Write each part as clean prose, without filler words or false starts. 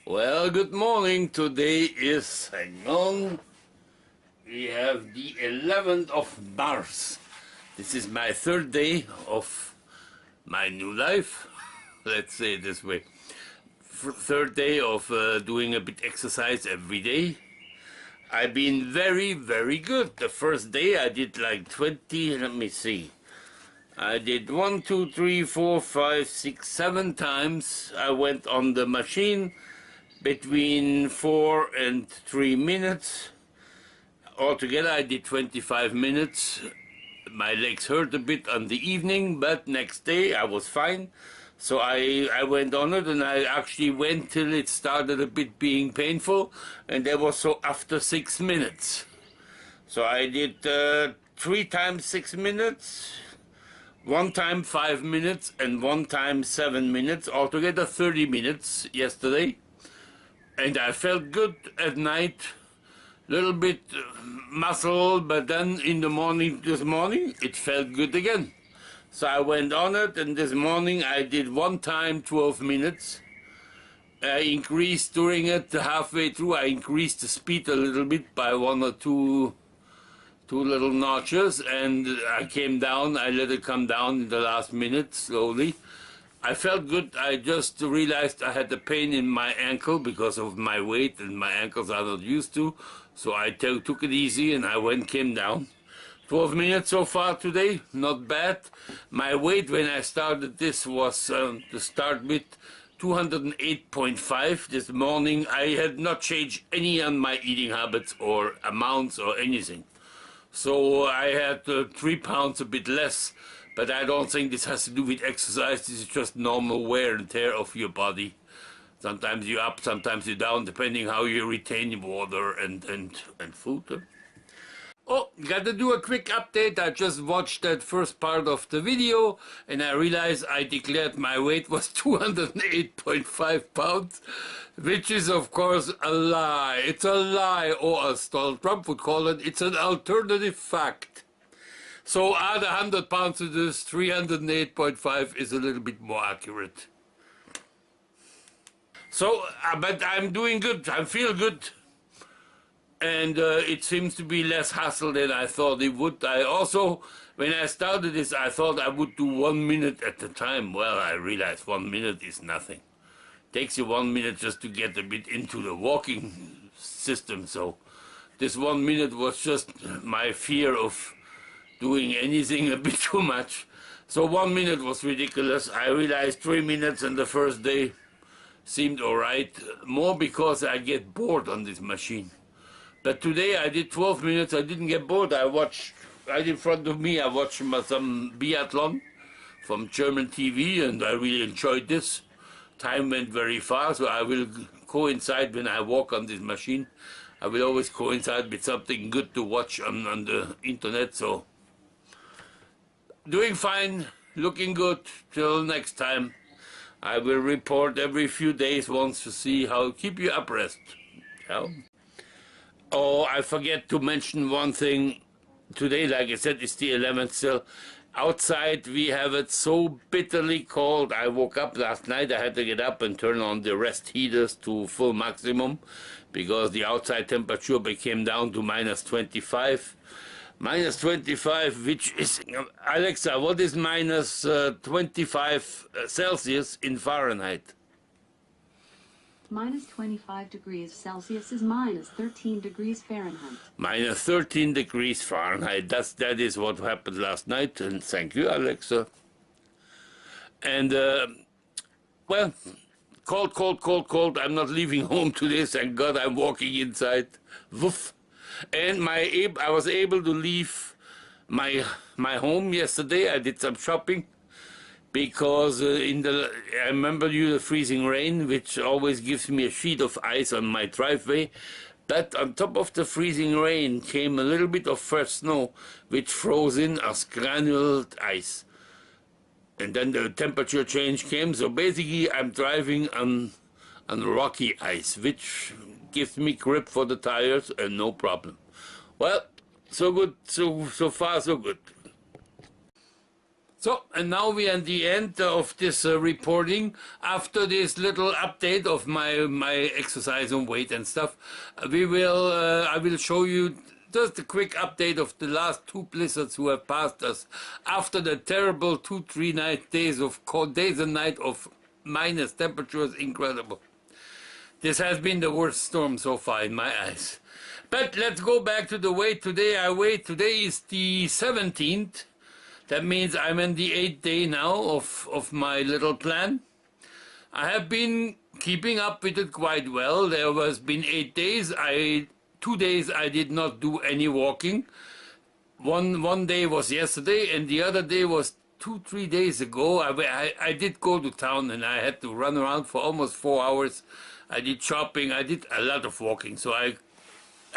Well, good morning. Today is, hang on, we have the 11th of March. This is my third day of my new life. Let's say it this way. Third day of doing a bit exercise every day. I've been very, very good. The first day I did like 20, let me see. I did 1, 2, 3, 4, 5, 6, 7 times. I went on the machine between 4 and 3 minutes. Altogether I did 25 minutes. My legs hurt a bit on the evening, but next day I was fine. So I went on it, and I actually went till it started a bit being painful, and that was so after 6 minutes. So I did 3 times 6 minutes, 1 time 5 minutes, and 1 time 7 minutes, altogether 30 minutes yesterday. And I felt good at night, little bit muscle, but then in the morning, this morning, it felt good again. So I went on it, and this morning I did 1 time 12 minutes. I increased during it, halfway through, I increased the speed a little bit by 1 or 2 little notches, and I came down, I let it come down in the last minute, slowly. I felt good. I just realized I had a pain in my ankle because of my weight, and my ankles are not used to. So I took it easy, and I came down. 12 minutes so far today, not bad. My weight when I started this was, to start with, 208.5. This morning I had not changed any on my eating habits or amounts or anything. So I had 3 pounds, a bit less. But I don't think this has to do with exercise. This is just normal wear and tear of your body. Sometimes you're up, sometimes you're down, depending how you retain water and food. Oh, gotta do a quick update. I just watched that first part of the video, and I realized I declared my weight was 208.5 pounds, which is of course a lie. It's a lie, or as Donald Trump would call it, it's an alternative fact. So add 100 pounds to this, 308.5 is a little bit more accurate. So, but I'm doing good, I feel good. And it seems to be less hassle than I thought it would. I also, when I started this, I thought I would do 1 minute at a time. Well, I realized 1 minute is nothing. Takes you 1 minute just to get a bit into the walking system. So this 1 minute was just my fear of doing anything a bit too much. So 1 minute was ridiculous. I realized 3 minutes on the first day seemed alright, more because I get bored on this machine. But today I did 12 minutes, I didn't get bored. I watched, right in front of me, I watched some biathlon from German TV, and I really enjoyed this. Time went very fast, so I will coincide when I walk on this machine. I will always coincide with something good to watch on the internet, so doing fine, looking good. Till next time, I will report every few days once to see how keep you abreast. Yeah. Oh, I forget to mention one thing. Today, like I said, it's the 11th still. Outside we have it so bitterly cold. I woke up last night, I had to get up and turn on the rest heaters to full maximum because the outside temperature came down to minus 25. Minus 25, which is, Alexa, what is minus 25 Celsius in Fahrenheit? Minus 25 degrees Celsius is minus 13 degrees Fahrenheit. Minus 13 degrees Fahrenheit. That is what happened last night, and thank you, Alexa. And, well, cold, cold, cold, cold. I'm not leaving home today, thank God. I'm walking inside. Woof. And I was able to leave my home yesterday. I did some shopping because I remember the freezing rain, which always gives me a sheet of ice on my driveway. But on top of the freezing rain came a little bit of fresh snow, which froze in as granuled ice. And then the temperature change came. So basically, I'm driving on rocky ice, which gives me grip for the tires and no problem. Well, so good, so far so good. So, and now we are at the end of this reporting. After this little update of my exercise and weight and stuff, I will show you just a quick update of the last two blizzards who have passed us after the terrible 2-3 days of cold days and night of minus temperatures. Incredible. This has been the worst storm so far in my eyes. But let's go back to the weight. Today is the 17th. That means I'm in the 8th day now of my little plan. I have been keeping up with it quite well. There has been 8 days. 2 days I did not do any walking. One day was yesterday, and the other day was 2-3 days ago. I did go to town, and I had to run around for almost 4 hours. I did shopping. I did a lot of walking. So I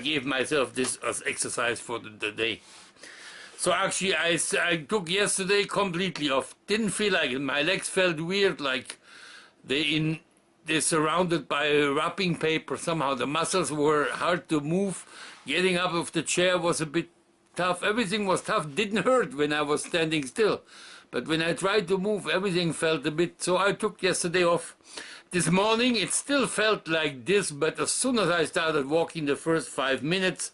gave myself this as exercise for the day. So actually, I took yesterday completely off. Didn't feel like it. My legs felt weird, like they're surrounded by wrapping paper. Somehow the muscles were hard to move. Getting up of the chair was a bit tough. Everything was tough. Didn't hurt when I was standing still. But when I tried to move, everything felt a bit. So I took yesterday off. This morning, it still felt like this. But as soon as I started walking the first 5 minutes,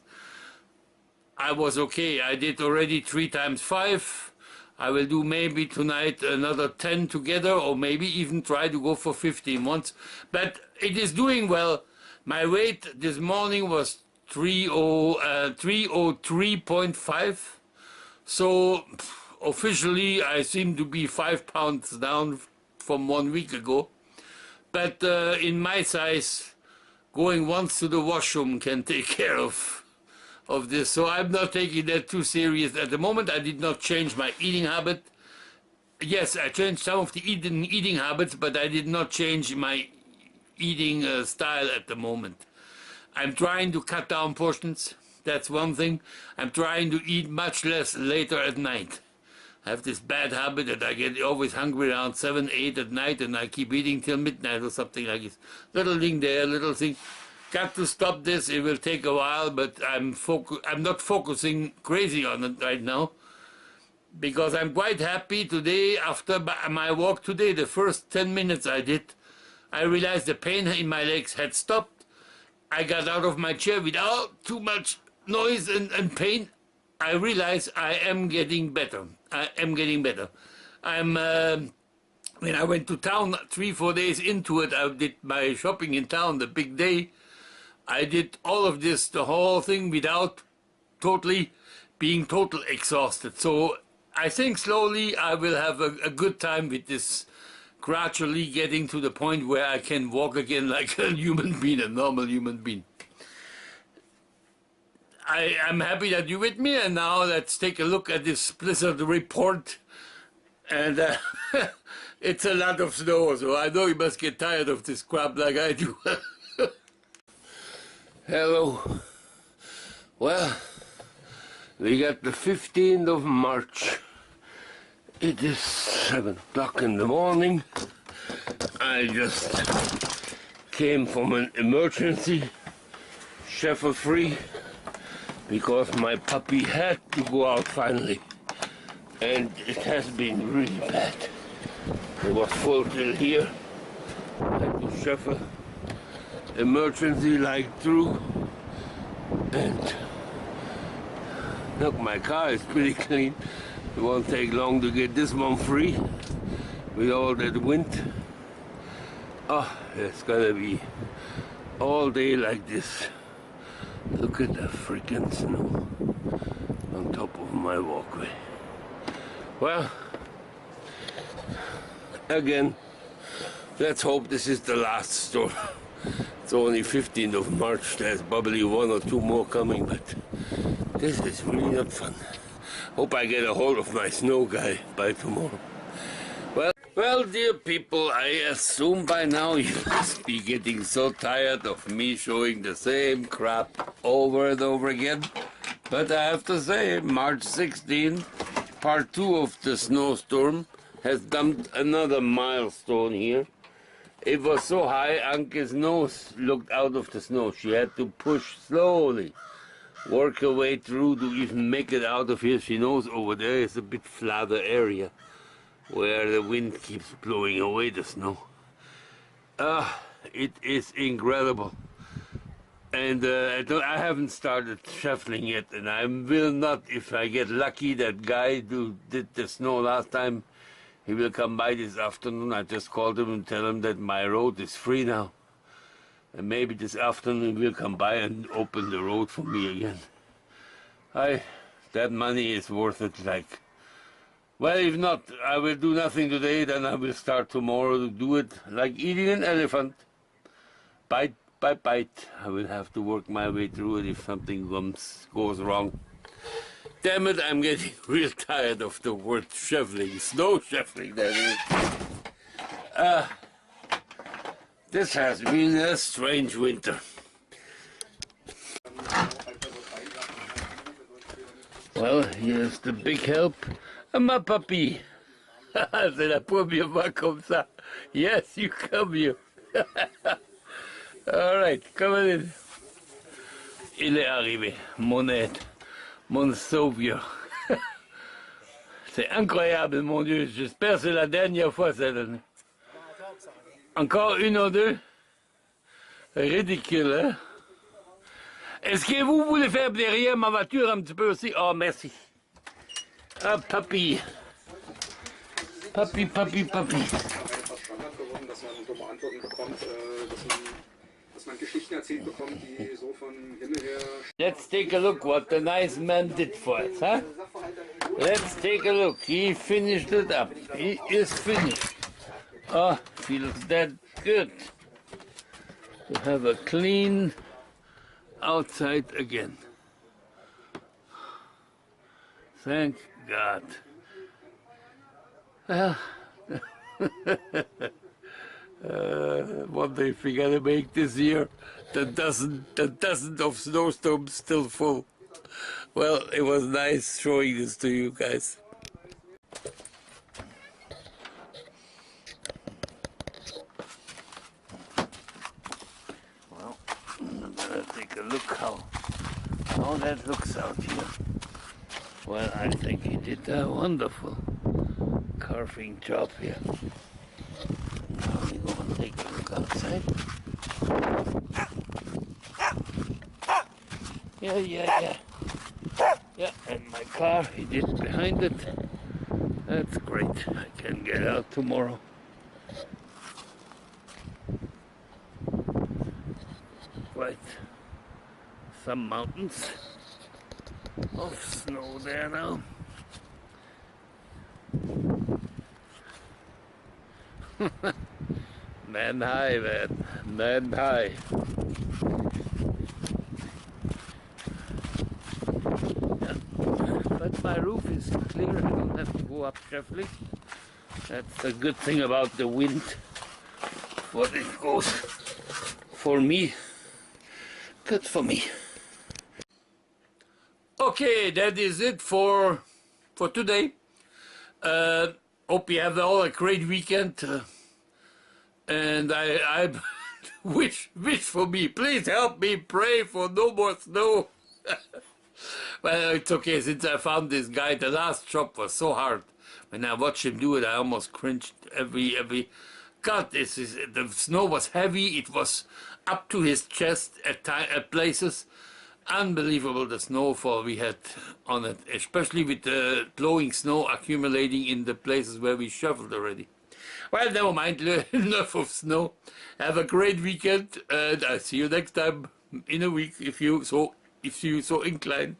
I was okay. I did already 3 times 5. I will do maybe tonight another 10 together, or maybe even try to go for 15 once. But it is doing well. My weight this morning was 303.5. So officially I seem to be 5 pounds down from 1 week ago. But in my size, going once to the washroom can take care of this, so I'm not taking that too serious at the moment. I did not change my eating habit. Yes, I changed some of the eating habits, but I did not change my eating style at the moment. I'm trying to cut down portions. That's one thing. I'm trying to eat much less later at night. I have this bad habit that I get always hungry around 7, 8 at night, and I keep eating till midnight or something like this. Little thing there, little thing. Got to stop this. It will take a while, but I'm not focusing crazy on it right now, because I'm quite happy today. After my walk today, the first 10 minutes I did, I realized the pain in my legs had stopped. I got out of my chair without too much noise and pain. I realized I am getting better. I am getting better. When I went to town 3-4 days into it, I did my shopping in town, the big day. I did all of this, the whole thing, without being totally exhausted. So I think slowly I will have a good time with this, gradually getting to the point where I can walk again like a human being, a normal human being. I'm happy that you're with me, and now let's take a look at this blizzard report. And it's a lot of snow, so I know you must get tired of this crap like I do. Hello. Well, we got the 15th of March. It is 7 o'clock in the morning. I just came from an emergency, chauffeur-free, because my puppy had to go out finally. And it has been really bad. It was full till here. I had to chauffeur emergency like through, and look, my car is pretty clean. It won't take long to get this one free with all that wind. Oh, it's gonna be all day like this. Look at the freaking snow on top of my walkway. Well, again, let's hope this is the last storm. It's only 15th of March. There's probably 1 or 2 more coming, but this is really not fun. Hope I get a hold of my snow guy by tomorrow. Well, dear people, I assume by now you must be getting so tired of me showing the same crap over and over again. But I have to say, March 16th, part 2 of the snowstorm has dumped another milestone here. It was so high, Anke's nose looked out of the snow. She had to push slowly, work her way through to even make it out of here. She knows over there is a bit flatter area. where the wind keeps blowing away the snow. It is incredible. And I haven't started shoveling yet, and I will not. If I get lucky, that guy who did the snow last time, he will come by this afternoon. I just called him and tell him that my road is free now. And maybe this afternoon he will come by and open the road for me again. That money is worth it, like. Well, if not, I will do nothing today, then I will start tomorrow to do it like eating an elephant. Bite by bite. I will have to work my way through it if something goes wrong. Damn it, I'm getting real tired of the word shoveling. Snow shoveling, that is. This has been a strange winter. Well, here's the big help. Ma papy. C'est la première fois comme ça. Yes, you come here. All right, come on in. Il est arrivé, mon aide, mon sauveur. C'est incroyable, mon Dieu. J'espère que c'est la dernière fois cette année. Encore une ou deux? Ridicule, hein? Est-ce que vous voulez faire derrière ma voiture un petit peu aussi? Oh, merci. Ah, papy. Papy, papy, papy. Let's take a look what the nice man did for us, huh? Let's take a look. He finished it up. He is finished. Oh, feels that good to have a clean outside again. Thank God. Well, one day if we gotta make this year the dozen of snowstorms still full. Well, it was nice showing this to you guys. Well, I'm gonna take a look how that looks out here. Well, I think he did a wonderful carving job here. Now we go and take a look outside. Yeah. Yeah, and my car, he did behind it. That's great. I can get out tomorrow. Quite some mountains of snow there now. Man high, man. Man high. Yeah. But my roof is clear. I don't have to go up shoveling. That's a good thing about the wind. What it goes for me. Good for me. Okay, that is it for today. Hope you have all a great weekend. And I wish for me. Please help me pray for no more snow. Well, it's okay. Since I found this guy, the last job was so hard. When I watched him do it, I almost cringed every. God, the snow was heavy. It was up to his chest at places. Unbelievable the snowfall we had on it, especially with the blowing snow accumulating in the places where we shoveled already. Well, never mind, enough of snow. Have a great weekend, and I'll see you next time in a week if you so inclined.